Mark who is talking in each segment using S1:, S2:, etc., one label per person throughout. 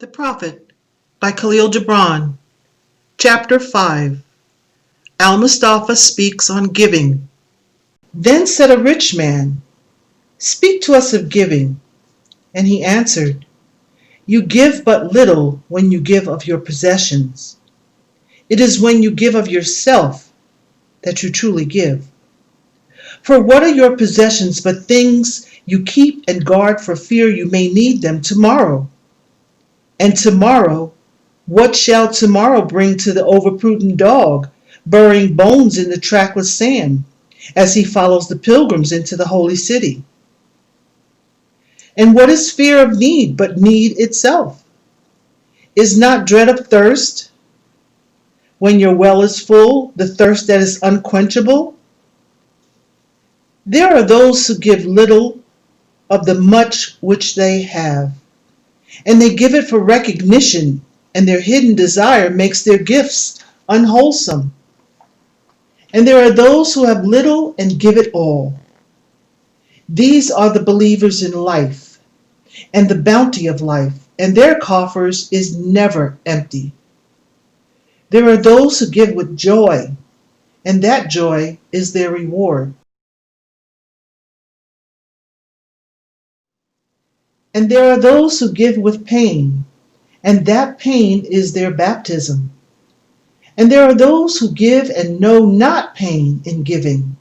S1: The Prophet by Kahlil Gibran. Chapter 5. Mustafa speaks on giving. Then said a rich man, "Speak to us of giving." And he answered, "You give but little when you give of your possessions. It is when you give of yourself that you truly give. For what are your possessions but things you keep and guard for fear you may need them tomorrow? And tomorrow, what shall tomorrow bring to the overprudent dog, burying bones in the trackless sand, as he follows the pilgrims into the holy city? And what is fear of need but need itself? Is not dread of thirst, when your well is full, the thirst that is unquenchable? There are those who give little of the much which they have, and they give it for recognition, and their hidden desire makes their gifts unwholesome. And there are those who have little and give it all. These are the believers in life and the bounty of life, and their coffers is never empty. There are those who give with joy, and that joy is their reward. And there are those who give with pain, and that pain is their baptism. And there are those who give and know not pain in giving,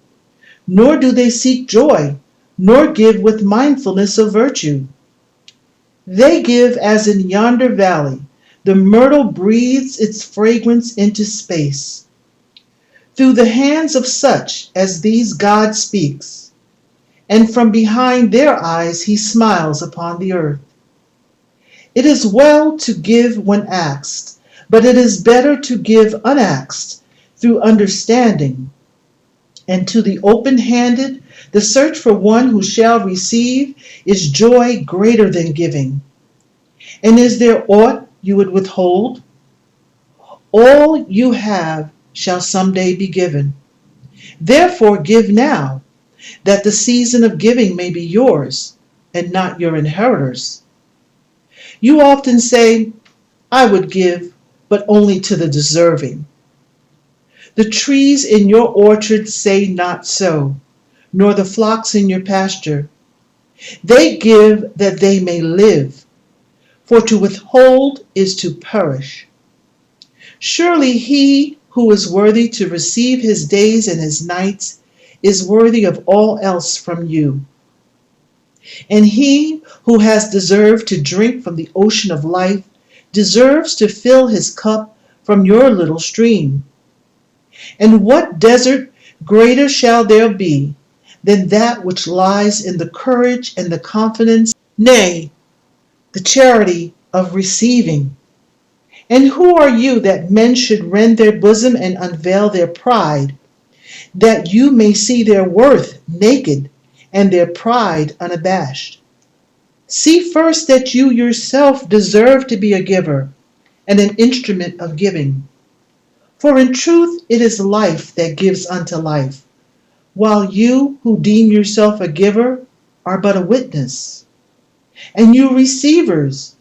S1: nor do they seek joy, nor give with mindfulness of virtue. They give as in yonder valley the myrtle breathes its fragrance into space. Through the hands of such as these God speaks, and from behind their eyes he smiles upon the earth. It is well to give when asked, but it is better to give unasked, through understanding. And to the open-handed, the search for one who shall receive is joy greater than giving. And is there aught you would withhold? All you have shall someday be given. Therefore give now, that the season of giving may be yours, and not your inheritors. You often say, "I would give, but only to the deserving." The trees in your orchard say not so, nor the flocks in your pasture. They give that they may live, for to withhold is to perish. Surely he who is worthy to receive his days and his nights is worthy of all else from you. And he who has deserved to drink from the ocean of life deserves to fill his cup from your little stream. And what desert greater shall there be than that which lies in the courage and the confidence, nay, the charity of receiving? And who are you that men should rend their bosom and unveil their pride, that you may see their worth naked and their pride unabashed? See first that you yourself deserve to be a giver and an instrument of giving. For in truth it is life that gives unto life, while you who deem yourself a giver are but a witness. And you receivers,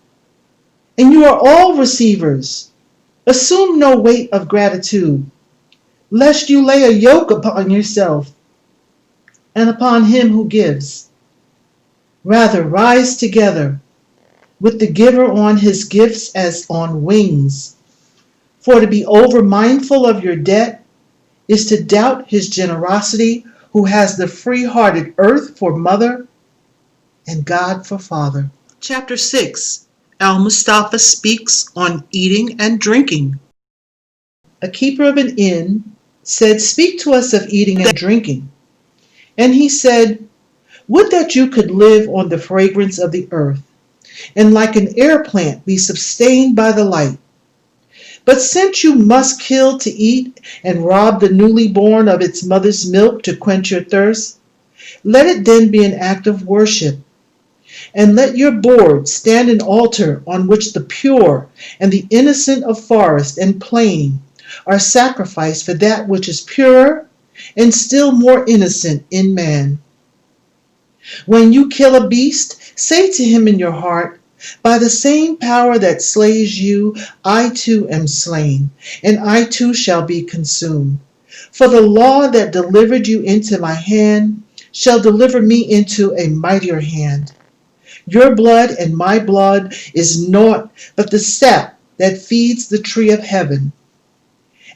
S1: and you are all receivers, assume no weight of gratitude, lest you lay a yoke upon yourself and upon him who gives. Rather rise together, with the giver on his gifts as on wings. For to be over mindful of your debt is to doubt his generosity, who has the free-hearted earth for mother and God for father. Chapter 6. Mustafa speaks on eating and drinking. A keeper of an inn said, "Speak to us of eating and drinking." And he said, "Would that you could live on the fragrance of the earth, and like an air plant be sustained by the light. But since you must kill to eat, and rob the newly born of its mother's milk to quench your thirst, let it then be an act of worship. And let your board stand an altar on which the pure and the innocent of forest and plain are sacrificed for that which is purer and still more innocent in man. When you kill a beast, say to him in your heart, By the same power that slays you, I too am slain, and I too shall be consumed. For the law that delivered you into my hand shall deliver me into a mightier hand. Your blood and my blood is naught but the sap that feeds the tree of heaven.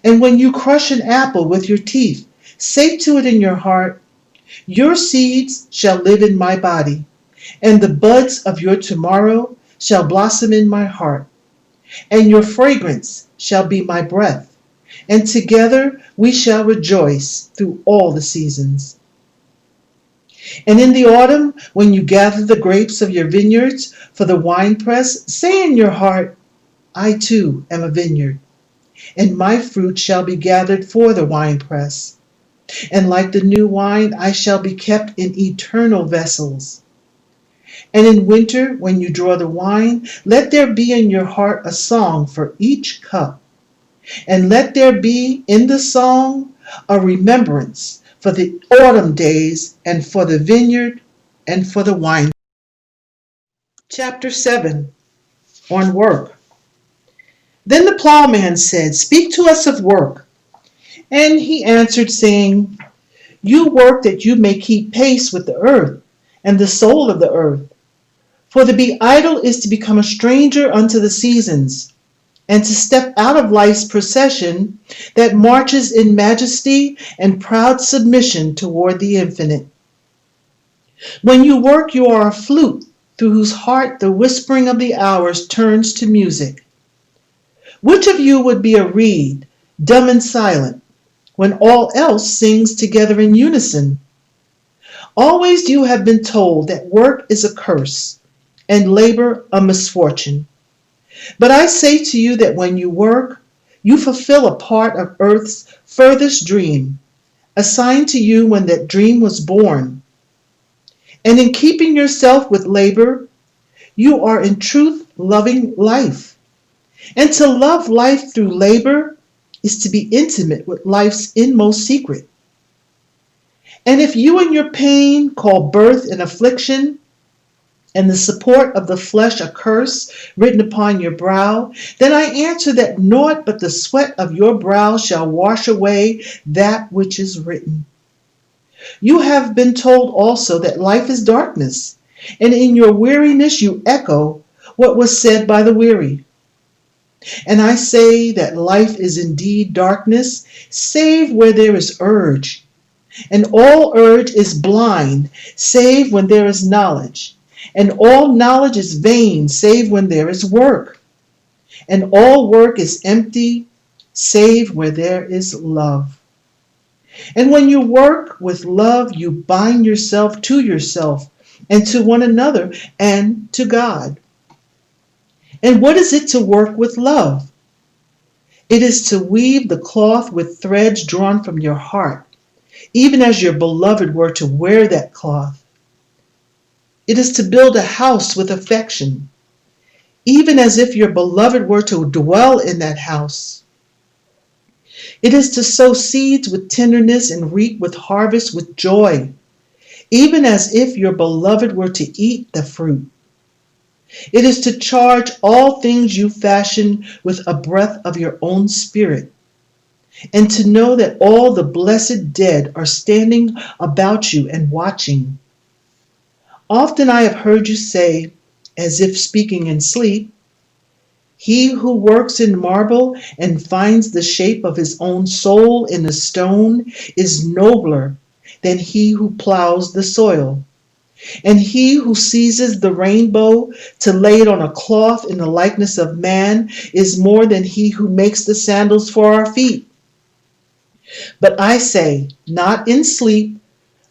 S1: And when you crush an apple with your teeth, say to it in your heart, your seeds shall live in my body, and the buds of your tomorrow shall blossom in my heart, and your fragrance shall be my breath, and together we shall rejoice through all the seasons. And in the autumn, when you gather the grapes of your vineyards for the winepress, say in your heart, I too am a vineyard, and my fruit shall be gathered for the winepress. And like the new wine, I shall be kept in eternal vessels. And in winter, when you draw the wine, let there be in your heart a song for each cup. And let there be in the song a remembrance for the autumn days and for the vineyard and for the wine. Chapter 7, on work. Then the plowman said, speak to us of work. And he answered, saying, you work that you may keep pace with the earth and the soul of the earth. For to be idle is to become a stranger unto the seasons, and to step out of life's procession that marches in majesty and proud submission toward the infinite. When you work, you are a flute through whose heart the whispering of the hours turns to music. Which of you would be a reed, dumb and silent, when all else sings together in unison? Always you have been told that work is a curse, and labor a misfortune. But I say to you that when you work, you fulfill a part of earth's furthest dream, assigned to you when that dream was born. And in keeping yourself with labor, you are in truth loving life. And to love life through labor is to be intimate with life's inmost secret. And if you in your pain call birth an affliction, and the support of the flesh a curse written upon your brow, then I answer that naught but the sweat of your brow shall wash away that which is written. You have been told also that life is darkness, and in your weariness you echo what was said by the weary. And I say that life is indeed darkness, save where there is urge, and all urge is blind, save when there is knowledge. And all knowledge is vain, save when there is work. And all work is empty, save where there is love. And when you work with love, you bind yourself, and to one another, and to God. And what is it to work with love? It is to weave the cloth with threads drawn from your heart, even as your beloved were to wear that cloth. It is to build a house with affection, even as if your beloved were to dwell in that house. It is to sow seeds with tenderness and reap with harvest with joy, even as if your beloved were to eat the fruit. It is to charge all things you fashion with a breath of your own spirit, and to know that all the blessed dead are standing about you and watching. Often I have heard you say, as if speaking in sleep, he who works in marble and finds the shape of his own soul in the stone is nobler than he who plows the soil. And he who seizes the rainbow to lay it on a cloth in the likeness of man is more than he who makes the sandals for our feet. But I say, not in sleep,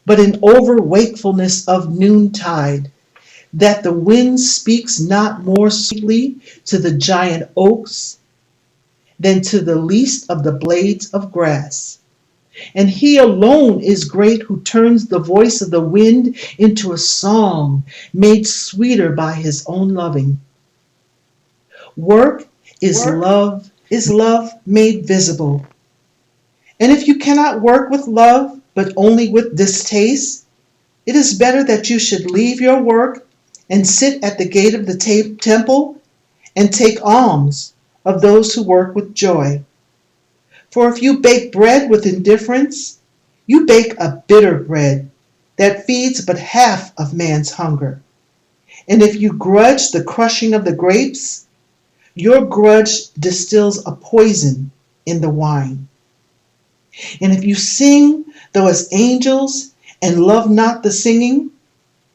S1: but in over wakefulness of noontide, that the wind speaks not more sweetly to the giant oaks than to the least of the blades of grass. And he alone is great who turns the voice of the wind into a song made sweeter by his own loving. Work is love made visible. And if you cannot work with love, but only with distaste, it is better that you should leave your work and sit at the gate of the temple and take alms of those who work with joy. For if you bake bread with indifference, you bake a bitter bread that feeds but half of man's hunger. And if you grudge the crushing of the grapes, your grudge distills a poison in the wine. And if you sing, though as angels, and love not the singing,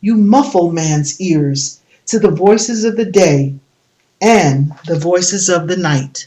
S1: you muffle man's ears to the voices of the day and the voices of the night.